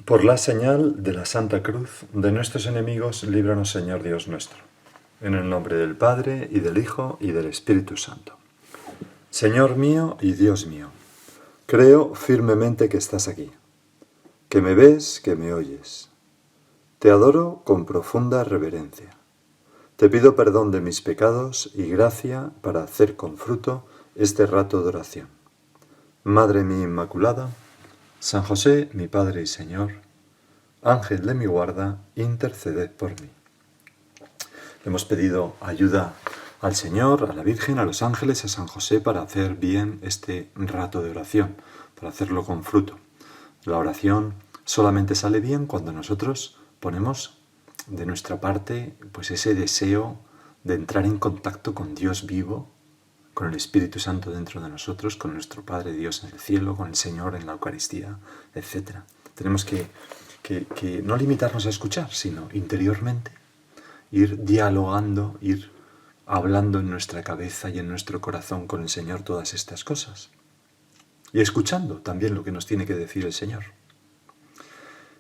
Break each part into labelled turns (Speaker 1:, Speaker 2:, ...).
Speaker 1: Por la señal de la Santa Cruz de nuestros enemigos, líbranos, Señor Dios nuestro. En el nombre del Padre, y del Hijo, y del Espíritu Santo. Señor mío y Dios mío, creo firmemente que estás aquí, que me ves, que me oyes. Te adoro con profunda reverencia. Te pido perdón de mis pecados y gracia para hacer con fruto este rato de oración. Madre mía Inmaculada, San José, mi Padre y Señor, Ángel de mi guarda, interceded por mí. Hemos pedido ayuda al Señor, a la Virgen, a los ángeles, a San José para hacer bien este rato de oración, para hacerlo con fruto. La oración solamente sale bien cuando nosotros ponemos de nuestra parte pues ese deseo de entrar en contacto con Dios vivo, con el Espíritu Santo dentro de nosotros, con nuestro Padre Dios en el cielo, con el Señor en la Eucaristía, etc. Tenemos que no limitarnos a escuchar, sino interiormente ir dialogando, ir hablando en nuestra cabeza y en nuestro corazón con el Señor todas estas cosas. Y escuchando también lo que nos tiene que decir el Señor.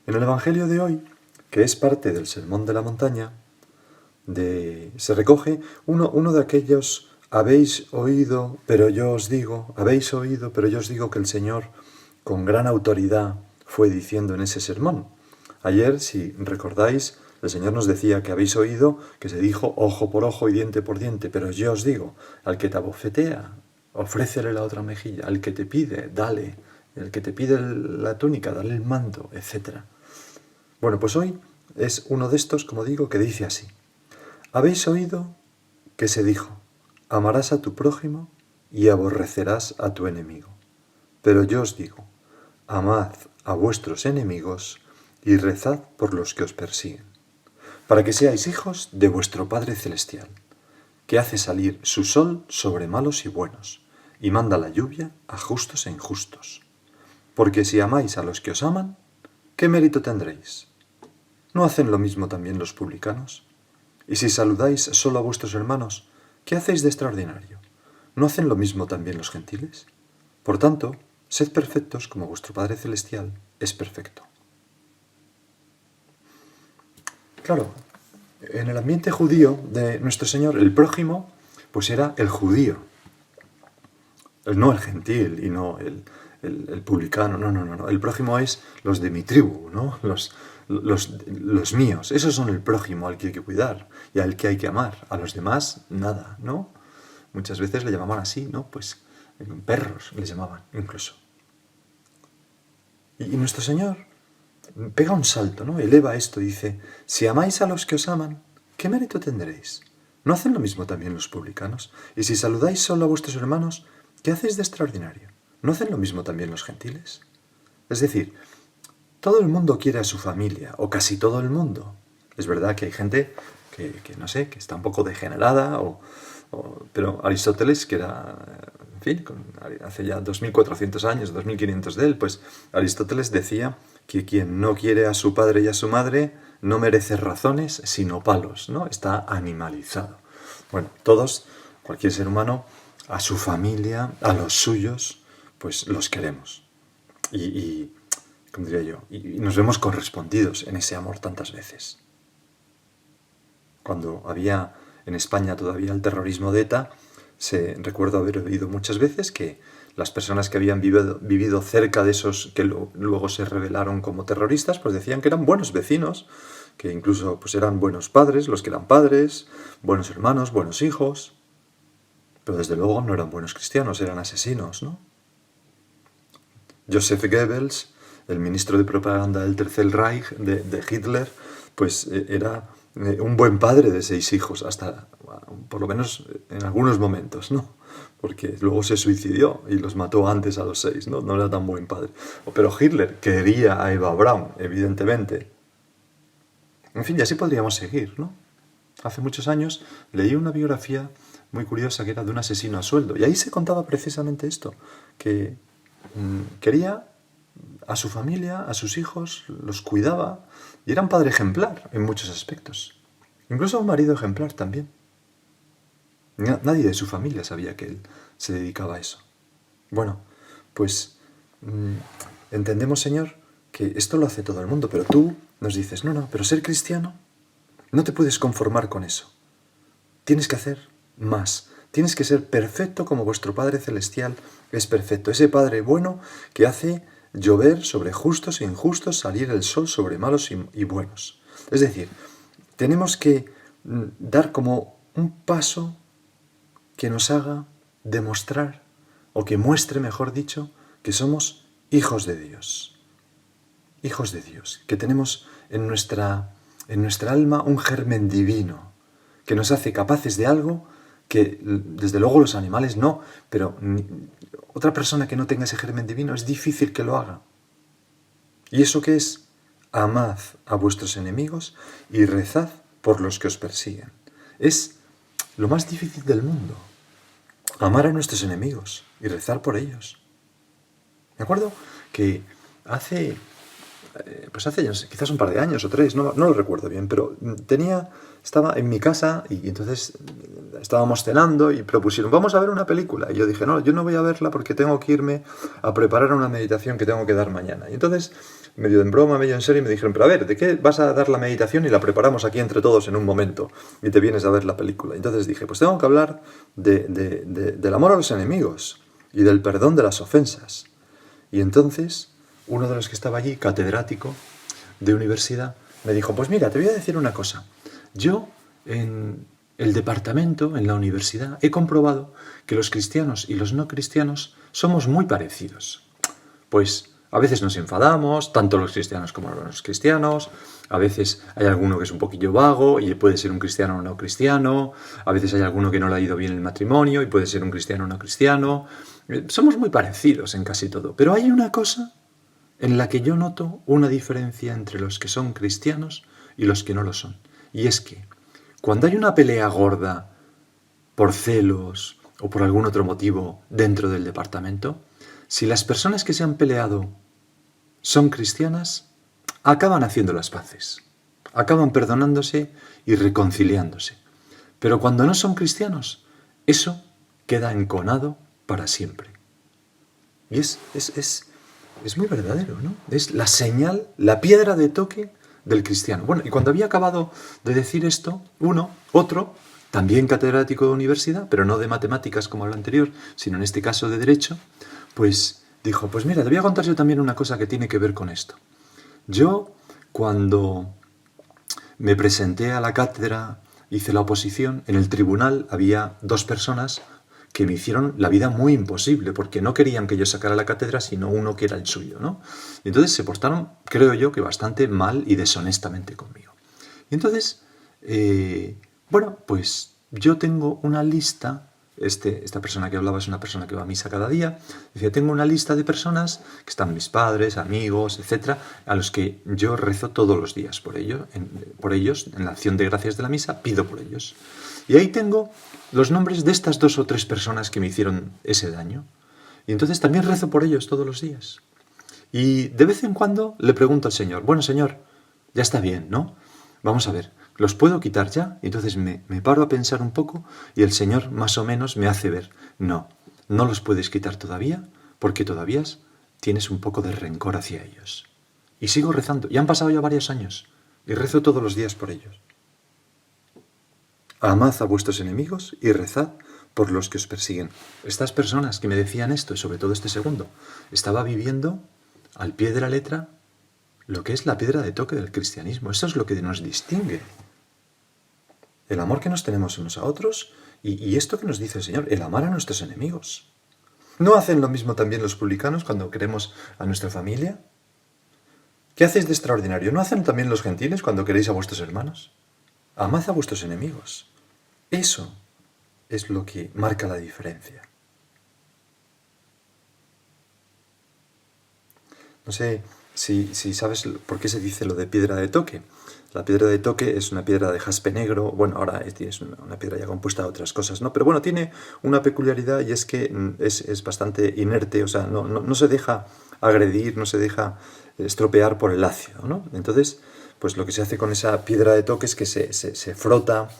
Speaker 1: En el Evangelio de hoy, que es parte del Sermón de la Montaña, se recoge uno de aquellos habéis oído, pero yo os digo que el Señor con gran autoridad fue diciendo en ese sermón. Ayer, si recordáis, el Señor nos decía que habéis oído que se dijo ojo por ojo y diente por diente, pero yo os digo, al que te abofetea, ofrécele la otra mejilla, al que te pide, dale, el que te pide la túnica, dale el manto, etc. Bueno, pues hoy es uno de estos, como digo, que dice así. Habéis oído que se dijo, amarás a tu prójimo y aborrecerás a tu enemigo. Pero yo os digo, amad a vuestros enemigos y rezad por los que os persiguen, para que seáis hijos de vuestro Padre Celestial, que hace salir su sol sobre malos y buenos, y manda la lluvia a justos e injustos. Porque si amáis a los que os aman, ¿qué mérito tendréis? ¿No hacen lo mismo también los publicanos? Y si saludáis solo a vuestros hermanos, ¿qué hacéis de extraordinario? ¿No hacen lo mismo también los gentiles? Por tanto, sed perfectos como vuestro Padre Celestial es perfecto. Claro, en el ambiente judío de nuestro Señor, el prójimo, pues era el judío, no el gentil y no el publicano, no. El prójimo es los de mi tribu, ¿no? Los míos. Esos son el prójimo al que hay que cuidar y al que hay que amar. A los demás, nada, ¿no? Muchas veces le llamaban así, ¿no? Pues perros les llamaban, incluso. Y nuestro Señor pega un salto, ¿no? Eleva esto, dice, si amáis a los que os aman, ¿qué mérito tendréis? ¿No hacen lo mismo también los publicanos? Y si saludáis solo a vuestros hermanos, ¿qué hacéis de extraordinario? ¿No hacen lo mismo también los gentiles? Es decir, todo el mundo quiere a su familia, o casi todo el mundo. Es verdad que hay gente que no sé, que está un poco degenerada, pero Aristóteles, que era, en fin, hace ya 2400 años, 2500 de él, pues Aristóteles decía que quien no quiere a su padre y a su madre no merece razones, sino palos, ¿no? Está animalizado. Bueno, todos, cualquier ser humano, a su familia, a los suyos, pues los queremos. ¿Cómo diría yo? Y nos vemos correspondidos en ese amor tantas veces. Cuando había en España todavía el terrorismo de ETA, recuerdo haber oído muchas veces que las personas que habían vivido cerca de esos que luego se rebelaron como terroristas, pues decían que eran buenos vecinos, que incluso pues eran buenos padres, los que eran padres, buenos hermanos, buenos hijos, pero desde luego no eran buenos cristianos, eran asesinos, ¿no? Joseph Goebbels, el ministro de propaganda del Tercer Reich de Hitler, pues era un buen padre de 6 hijos, hasta por lo menos en algunos momentos, ¿no? Porque luego se suicidió y los mató antes a los 6, ¿no? No era tan buen padre. Pero Hitler quería a Eva Braun, evidentemente. En fin, y así podríamos seguir, ¿no? Hace muchos años leí una biografía muy curiosa que era de un asesino a sueldo, y ahí se contaba precisamente esto, que quería a su familia, a sus hijos, los cuidaba, y era un padre ejemplar en muchos aspectos. Incluso un marido ejemplar también. Nadie de su familia sabía que él se dedicaba a eso. Bueno, pues entendemos, Señor, que esto lo hace todo el mundo, pero tú nos dices, no, pero ser cristiano, no te puedes conformar con eso. Tienes que hacer más. Tienes que ser perfecto como vuestro Padre Celestial es perfecto. Ese Padre bueno que hace llover sobre justos e injustos, salir el sol sobre malos y buenos. Es decir, tenemos que dar como un paso que nos haga demostrar, o que muestre, mejor dicho, que somos hijos de Dios. Hijos de Dios, que tenemos en nuestra alma un germen divino, que nos hace capaces de algo que, desde luego, los animales no, pero otra persona que no tenga ese germen divino es difícil que lo haga. ¿Y eso qué es? Amad a vuestros enemigos y rezad por los que os persiguen. Es lo más difícil del mundo. Amar a nuestros enemigos y rezar por ellos. Me acuerdo que hace quizás un par de años o 3, no lo recuerdo bien, pero estaba en mi casa y entonces estábamos cenando y propusieron, vamos a ver una película. Y yo dije, no, yo no voy a verla porque tengo que irme a preparar una meditación que tengo que dar mañana. Y entonces, medio en broma, medio en serio, me dijeron, pero a ver, ¿de qué vas a dar la meditación? Y la preparamos aquí entre todos en un momento y te vienes a ver la película. Y entonces dije, pues tengo que hablar del amor a los enemigos y del perdón de las ofensas. Y entonces uno de los que estaba allí, catedrático de universidad, me dijo, pues mira, te voy a decir una cosa. Yo, en el departamento, en la universidad, he comprobado que los cristianos y los no cristianos somos muy parecidos. Pues a veces nos enfadamos, tanto los cristianos como los cristianos, a veces hay alguno que es un poquillo vago y puede ser un cristiano o no cristiano, a veces hay alguno que no le ha ido bien el matrimonio y puede ser un cristiano o no cristiano. Somos muy parecidos en casi todo, pero hay una cosa en la que yo noto una diferencia entre los que son cristianos y los que no lo son. Y es que cuando hay una pelea gorda por celos o por algún otro motivo dentro del departamento, si las personas que se han peleado son cristianas, acaban haciendo las paces, acaban perdonándose y reconciliándose. Pero cuando no son cristianos, eso queda enconado para siempre. Y es muy verdadero, ¿no? Es la señal, la piedra de toque del cristiano. Bueno, y cuando había acabado de decir esto, otro, también catedrático de universidad, pero no de matemáticas como el anterior, sino en este caso de derecho, pues dijo, pues mira, te voy a contar yo también una cosa que tiene que ver con esto. Yo, cuando me presenté a la cátedra, hice la oposición, en el tribunal había 2 personas que me hicieron la vida muy imposible, porque no querían que yo sacara la cátedra, sino uno que era el suyo, ¿no? Y entonces se portaron, creo yo, que bastante mal y deshonestamente conmigo. Y entonces, pues yo tengo una lista, esta persona que hablaba es una persona que va a misa cada día, decía, tengo una lista de personas, que están mis padres, amigos, etcétera, a los que yo rezo todos los días por ellos, en la acción de gracias de la misa, pido por ellos. Y ahí tengo los nombres de estas 2 o 3 personas que me hicieron ese daño. Y entonces también rezo por ellos todos los días. Y de vez en cuando le pregunto al Señor, bueno, Señor, ya está bien, ¿no? Vamos a ver, ¿los puedo quitar ya? Y entonces me paro a pensar un poco y el Señor más o menos me hace ver, no los puedes quitar todavía porque todavía tienes un poco de rencor hacia ellos. Y sigo rezando, y han pasado ya varios años, y rezo todos los días por ellos. Amad a vuestros enemigos y rezad por los que os persiguen. Estas personas que me decían esto, y sobre todo este segundo, estaba viviendo al pie de la letra lo que es la piedra de toque del cristianismo. Eso es lo que nos distingue. El amor que nos tenemos unos a otros y esto que nos dice el Señor, el amar a nuestros enemigos. ¿No hacen lo mismo también los publicanos cuando queremos a nuestra familia? ¿Qué hacéis de extraordinario? ¿No hacen también los gentiles cuando queréis a vuestros hermanos? Amad a vuestros enemigos. Eso es lo que marca la diferencia. No sé si sabes por qué se dice lo de piedra de toque. La piedra de toque es una piedra de jaspe negro. Bueno, ahora es una piedra ya compuesta de otras cosas, ¿no? Pero bueno, tiene una peculiaridad y es que es bastante inerte, o sea, no se deja agredir, no se deja estropear por el ácido, ¿no? Entonces, pues lo que se hace con esa piedra de toque es que se frota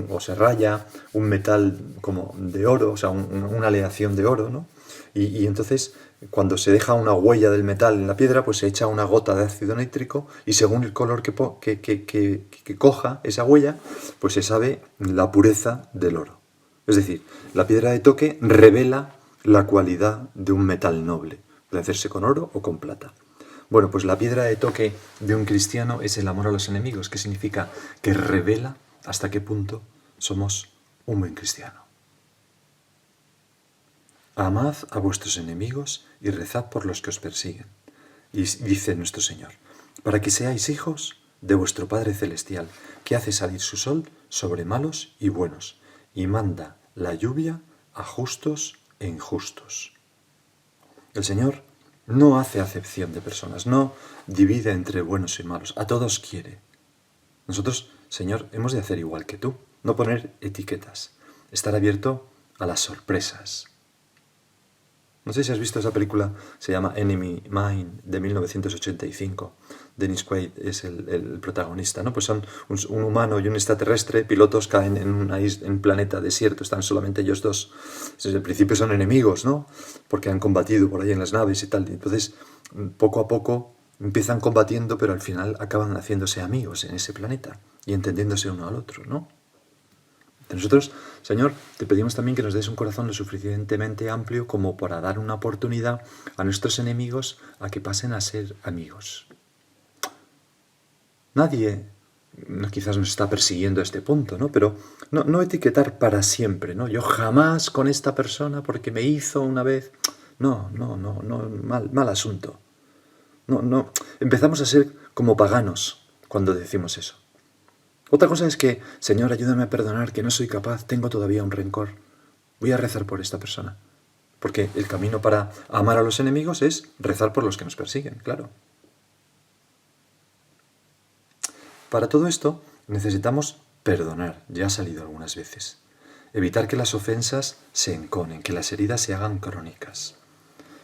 Speaker 1: o se raya un metal como de oro, o sea, una aleación de oro, ¿no? Y entonces, cuando se deja una huella del metal en la piedra, pues se echa una gota de ácido nítrico y según el color que coja esa huella, pues se sabe la pureza del oro. Es decir, la piedra de toque revela la cualidad de un metal noble. Puede hacerse con oro o con plata. Bueno, pues la piedra de toque de un cristiano es el amor a los enemigos, que significa que revela hasta qué punto somos un buen cristiano. Amad a vuestros enemigos y rezad por los que os persiguen. Y dice nuestro Señor, para que seáis hijos de vuestro Padre Celestial, que hace salir su sol sobre malos y buenos, y manda la lluvia a justos e injustos. El Señor no hace acepción de personas, no divide entre buenos y malos, a todos quiere. Nosotros, Señor, hemos de hacer igual que tú, no poner etiquetas, estar abierto a las sorpresas. No sé si has visto esa película, se llama Enemy Mine, de 1985. Dennis Quaid es el protagonista, ¿no? Pues son un humano y un extraterrestre, pilotos caen en un planeta desierto, están solamente ellos dos. Desde el principio son enemigos, ¿no? Porque han combatido por ahí en las naves y tal. Entonces, poco a poco empiezan combatiendo, pero al final acaban haciéndose amigos en ese planeta y entendiéndose uno al otro, ¿no? Nosotros, Señor, te pedimos también que nos des un corazón lo suficientemente amplio como para dar una oportunidad a nuestros enemigos a que pasen a ser amigos. Nadie quizás nos está persiguiendo a este punto, ¿no? Pero no etiquetar para siempre, ¿no? Yo jamás con esta persona porque me hizo una vez. No, mal asunto. No, empezamos a ser como paganos cuando decimos eso. Otra cosa es que, Señor, ayúdame a perdonar, que no soy capaz, tengo todavía un rencor. Voy a rezar por esta persona. Porque el camino para amar a los enemigos es rezar por los que nos persiguen, claro. Para todo esto necesitamos perdonar, ya ha salido algunas veces. Evitar que las ofensas se enconen, que las heridas se hagan crónicas.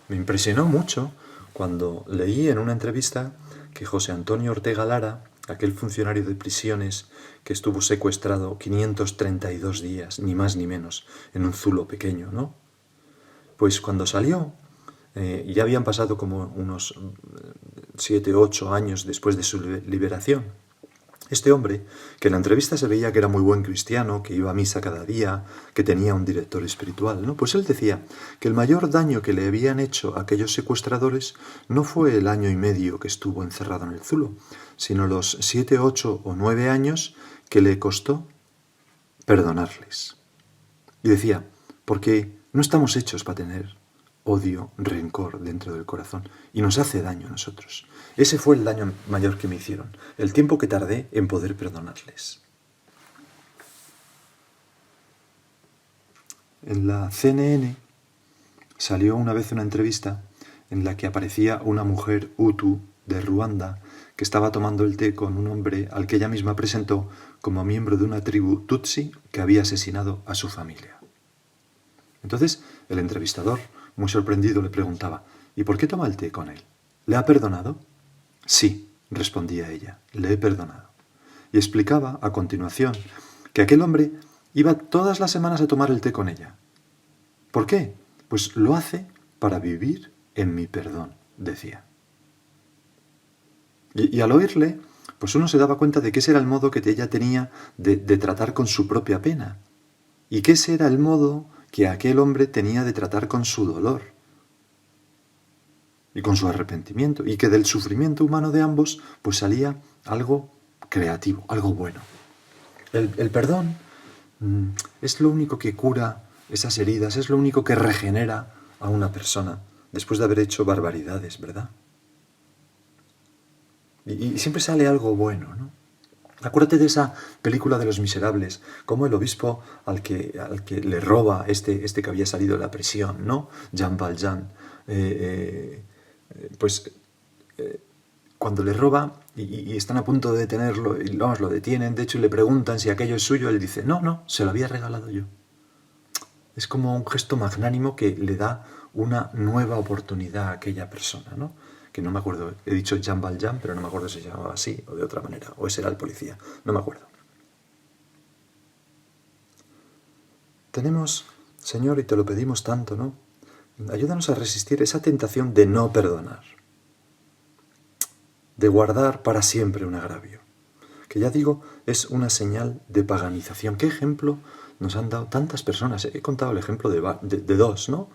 Speaker 1: Me impresionó mucho cuando leí en una entrevista que José Antonio Ortega Lara, aquel funcionario de prisiones que estuvo secuestrado 532 días, ni más ni menos, en un zulo pequeño, ¿no? Pues cuando salió, ya habían pasado como unos 7 o 8 años después de su liberación. Este hombre, que en la entrevista se veía que era muy buen cristiano, que iba a misa cada día, que tenía un director espiritual, ¿no? Pues él decía que el mayor daño que le habían hecho a aquellos secuestradores no fue el 1 año y medio que estuvo encerrado en el zulo, sino los 7, 8 o 9 años que le costó perdonarles. Y decía, porque no estamos hechos para tener odio, rencor dentro del corazón, y nos hace daño a nosotros. Ese fue el daño mayor que me hicieron, el tiempo que tardé en poder perdonarles. En la CNN salió una vez una entrevista en la que aparecía una mujer hutu de Ruanda que estaba tomando el té con un hombre al que ella misma presentó como miembro de una tribu tutsi que había asesinado a su familia. Entonces el entrevistador, muy sorprendido, le preguntaba, ¿y por qué toma el té con él? ¿Le ha perdonado? Sí, respondía ella, le he perdonado. Y explicaba, a continuación, que aquel hombre iba todas las semanas a tomar el té con ella. ¿Por qué? Pues lo hace para vivir en mi perdón, decía. Y al oírle, pues uno se daba cuenta de que ese era el modo que ella tenía de tratar con su propia pena. Y que ese era el modo que aquel hombre tenía de tratar con su dolor y con su arrepentimiento, y que del sufrimiento humano de ambos pues salía algo creativo, algo bueno. El perdón es lo único que cura esas heridas, es lo único que regenera a una persona después de haber hecho barbaridades, ¿verdad? Y siempre sale algo bueno, ¿no? Acuérdate de esa película de Los Miserables, como el obispo al que le roba este que había salido de la prisión, ¿no? Jean Valjean. Cuando le roba y están a punto de detenerlo, y lo detienen, de hecho le preguntan si aquello es suyo, él dice, no, se lo había regalado yo. Es como un gesto magnánimo que le da una nueva oportunidad a aquella persona, ¿no? Que no me acuerdo, he dicho Jean Valjean, pero no me acuerdo si se llamaba así o de otra manera, o ese era el policía, no me acuerdo. Tenemos, Señor, y te lo pedimos tanto, ¿no? ayúdanos a resistir esa tentación de no perdonar, de guardar para siempre un agravio, que ya digo, es una señal de paganización. ¿Qué ejemplo nos han dado tantas personas? He contado el ejemplo de dos, ¿no?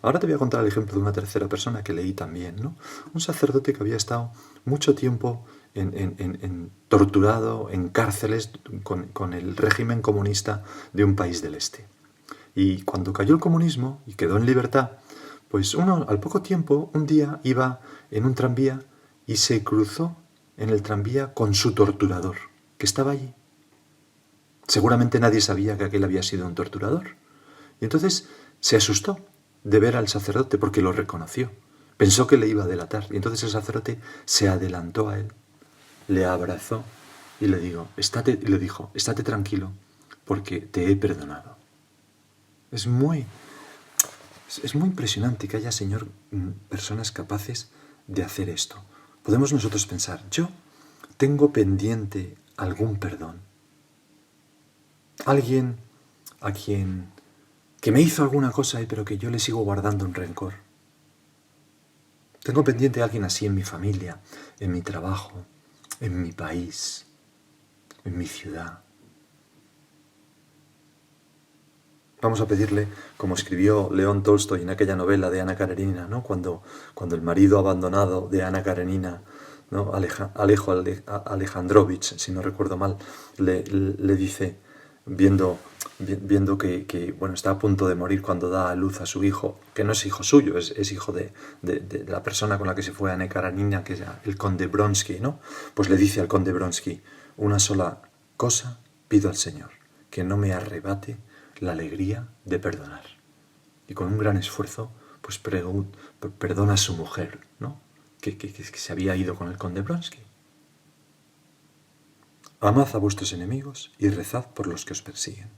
Speaker 1: Ahora te voy a contar el ejemplo de una tercera persona que leí también, ¿no? Un sacerdote que había estado mucho tiempo torturado en cárceles con el régimen comunista de un país del este. Y cuando cayó el comunismo y quedó en libertad, pues al poco tiempo, un día iba en un tranvía y se cruzó en el tranvía con su torturador, que estaba allí. Seguramente nadie sabía que aquel había sido un torturador. Y entonces se asustó de ver al sacerdote porque lo reconoció. Pensó que le iba a delatar. Y entonces el sacerdote se adelantó a él, le abrazó y le dijo, estate tranquilo porque te he perdonado. Es muy impresionante que haya, Señor, personas capaces de hacer esto. Podemos nosotros pensar, yo tengo pendiente algún perdón. Alguien que me hizo alguna cosa, pero que yo le sigo guardando un rencor. Tengo pendiente a alguien así en mi familia, en mi trabajo, en mi país, en mi ciudad. Vamos a pedirle, como escribió León Tolstoy en aquella novela de Ana Karenina, ¿no? Cuando el marido abandonado de Ana Karenina, ¿no? Alejo Alejandrovich, si no recuerdo mal, le dice, viendo que bueno, está a punto de morir cuando da a luz a su hijo, que no es hijo suyo, es hijo de la persona con la que se fue Ana Karenina, que es el conde Bronsky, ¿no? Pues le dice al conde Bronsky, una sola cosa pido al Señor, que no me arrebate la alegría de perdonar. Y con un gran esfuerzo, pues perdona a su mujer, ¿no? Que se había ido con el conde Bronsky. Amad a vuestros enemigos y rezad por los que os persiguen.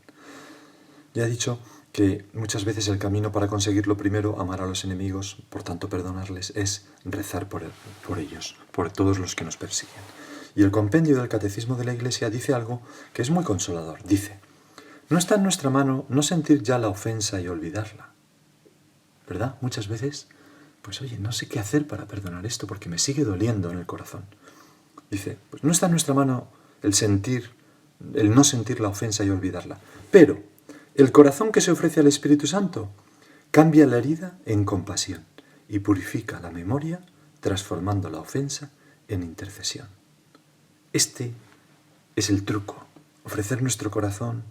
Speaker 1: Ya he dicho que muchas veces el camino para conseguirlo primero, amar a los enemigos, por tanto perdonarles, es rezar por ellos, por todos los que nos persiguen. Y el compendio del Catecismo de la Iglesia dice algo que es muy consolador. Dice, no está en nuestra mano no sentir ya la ofensa y olvidarla. ¿Verdad? Muchas veces, pues oye, no sé qué hacer para perdonar esto porque me sigue doliendo en el corazón. Dice, pues no está en nuestra mano el no sentir la ofensa y olvidarla. Pero el corazón que se ofrece al Espíritu Santo cambia la herida en compasión y purifica la memoria transformando la ofensa en intercesión. Este es el truco, ofrecer nuestro corazón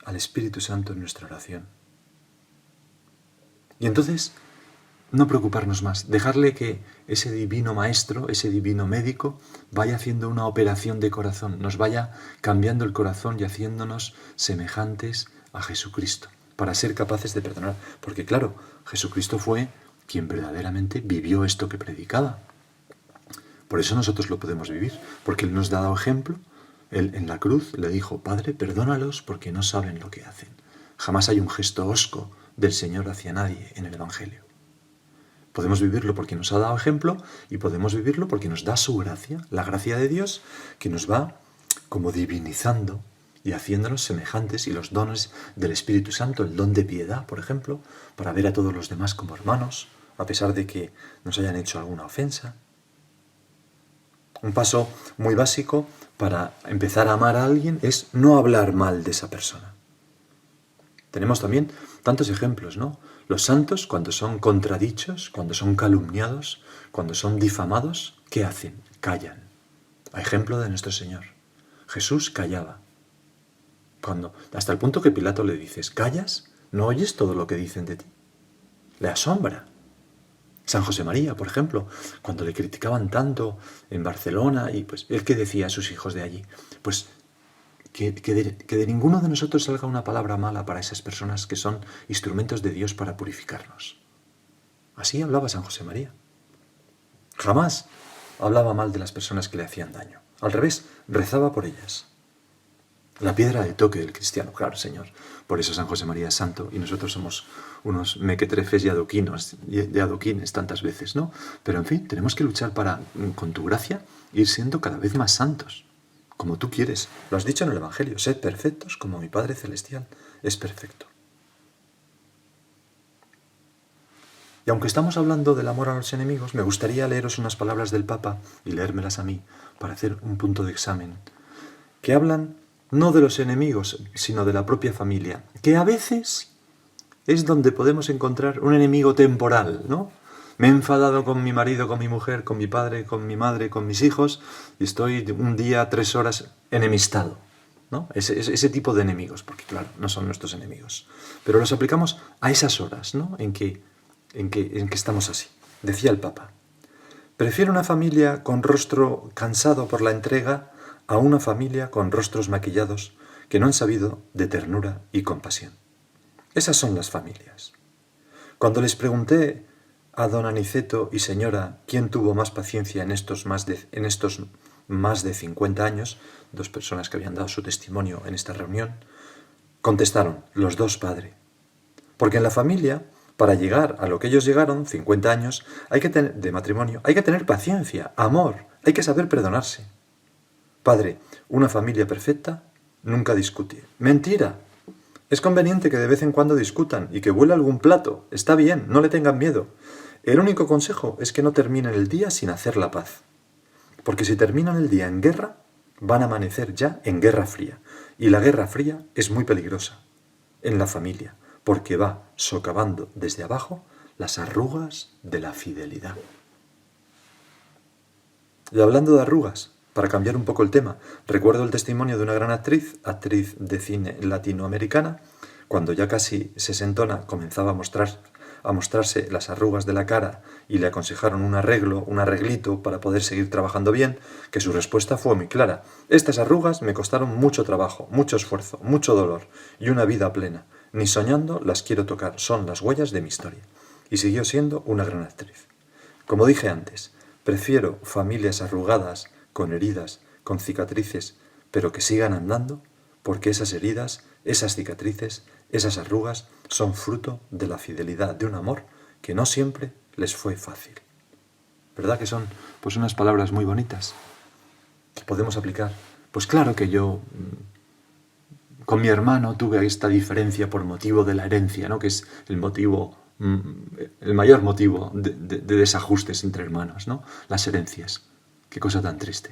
Speaker 1: al Espíritu Santo en nuestra oración. Y entonces, no preocuparnos más, dejarle que ese divino maestro, ese divino médico, vaya haciendo una operación de corazón, nos vaya cambiando el corazón y haciéndonos semejantes a Jesucristo, para ser capaces de perdonar. Porque claro, Jesucristo fue quien verdaderamente vivió esto que predicaba. Por eso nosotros lo podemos vivir, porque Él nos ha dado ejemplo. Él en la cruz le dijo, Padre, perdónalos porque no saben lo que hacen. Jamás hay un gesto hosco del Señor hacia nadie en el Evangelio. Podemos vivirlo porque nos ha dado ejemplo y podemos vivirlo porque nos da su gracia, la gracia de Dios, que nos va como divinizando y haciéndonos semejantes, y los dones del Espíritu Santo, el don de piedad, por ejemplo, para ver a todos los demás como hermanos, a pesar de que nos hayan hecho alguna ofensa. Un paso muy básico para empezar a amar a alguien es no hablar mal de esa persona. Tenemos también tantos ejemplos, ¿no? Los santos, cuando son contradichos, cuando son calumniados, cuando son difamados, ¿qué hacen? Callan. A ejemplo de nuestro Señor. Jesús callaba. Hasta el punto que Pilato le dice, ¿callas? ¿No oyes todo lo que dicen de ti? Le asombra. San José María, por ejemplo, cuando le criticaban tanto en Barcelona, y pues él que decía a sus hijos de allí, pues que de ninguno de nosotros salga una palabra mala para esas personas que son instrumentos de Dios para purificarnos. Así hablaba San José María. Jamás hablaba mal de las personas que le hacían daño. Al revés, rezaba por ellas. La piedra de toque del cristiano, claro, Señor. Por eso San José María es santo y nosotros somos unos mequetrefes y adoquines tantas veces, ¿no? Pero en fin, tenemos que luchar para, con tu gracia, ir siendo cada vez más santos, como tú quieres. Lo has dicho en el Evangelio, sed perfectos como mi Padre Celestial es perfecto. Y aunque estamos hablando del amor a los enemigos, me gustaría leeros unas palabras del Papa y leérmelas a mí para hacer un punto de examen, que hablan no de los enemigos, sino de la propia familia, que a veces es donde podemos encontrar un enemigo temporal, ¿no? Me he enfadado con mi marido, con mi mujer, con mi padre, con mi madre, con mis hijos, y estoy un día, 3 horas enemistado, ¿no? Ese tipo de enemigos, porque claro, no son nuestros enemigos. Pero los aplicamos a esas horas, ¿no? En que estamos así. Decía el Papa: prefiero una familia con rostro cansado por la entrega a una familia con rostros maquillados que no han sabido de ternura y compasión. Esas son las familias. Cuando les pregunté a don Aniceto y señora quién tuvo más paciencia en estos más de 50 años, 2 personas que habían dado su testimonio en esta reunión, contestaron: los 2, padre. Porque en la familia, para llegar a lo que ellos llegaron, 50 años, de matrimonio, hay que tener paciencia, amor, hay que saber perdonarse. Padre, una familia perfecta nunca discute. ¡Mentira! Es conveniente que de vez en cuando discutan y que vuela algún plato. Está bien, no le tengan miedo. El único consejo es que no terminen el día sin hacer la paz. Porque si terminan el día en guerra, van a amanecer ya en guerra fría. Y la guerra fría es muy peligrosa en la familia, porque va socavando desde abajo las arrugas de la fidelidad. Y hablando de arrugas, para cambiar un poco el tema, recuerdo el testimonio de una gran actriz de cine latinoamericana, cuando ya casi sesentona comenzaba a mostrarse las arrugas de la cara y le aconsejaron un arreglito para poder seguir trabajando bien, que su respuesta fue muy clara: estas arrugas me costaron mucho trabajo, mucho esfuerzo, mucho dolor y una vida plena. Ni soñando las quiero tocar, son las huellas de mi historia. Y siguió siendo una gran actriz. Como dije antes, prefiero familias arrugadas, con heridas, con cicatrices, pero que sigan andando, porque esas heridas, esas cicatrices, esas arrugas son fruto de la fidelidad de un amor que no siempre les fue fácil. ¿Verdad que son pues unas palabras muy bonitas que podemos aplicar? Pues claro que yo con mi hermano tuve esta diferencia por motivo de la herencia, ¿no? Que es el mayor motivo de desajustes entre hermanos, ¿no? Las herencias. Qué cosa tan triste.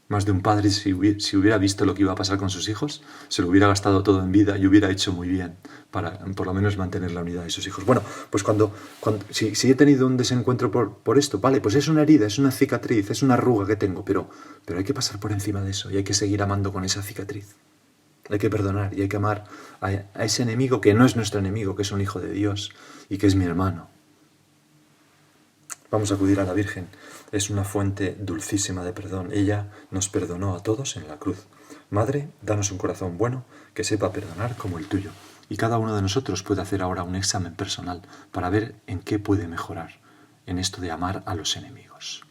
Speaker 1: Más de un padre, si hubiera visto lo que iba a pasar con sus hijos, se lo hubiera gastado todo en vida y hubiera hecho muy bien para por lo menos mantener la unidad de sus hijos. Bueno, pues si he tenido un desencuentro por esto, vale, pues es una herida, es una cicatriz, es una arruga que tengo, pero hay que pasar por encima de eso y hay que seguir amando con esa cicatriz. Hay que perdonar y hay que amar a ese enemigo que no es nuestro enemigo, que es un hijo de Dios y que es mi hermano. Vamos a acudir a la Virgen. Es una fuente dulcísima de perdón. Ella nos perdonó a todos en la cruz. Madre, danos un corazón bueno que sepa perdonar como el tuyo. Y cada uno de nosotros puede hacer ahora un examen personal para ver en qué puede mejorar en esto de amar a los enemigos.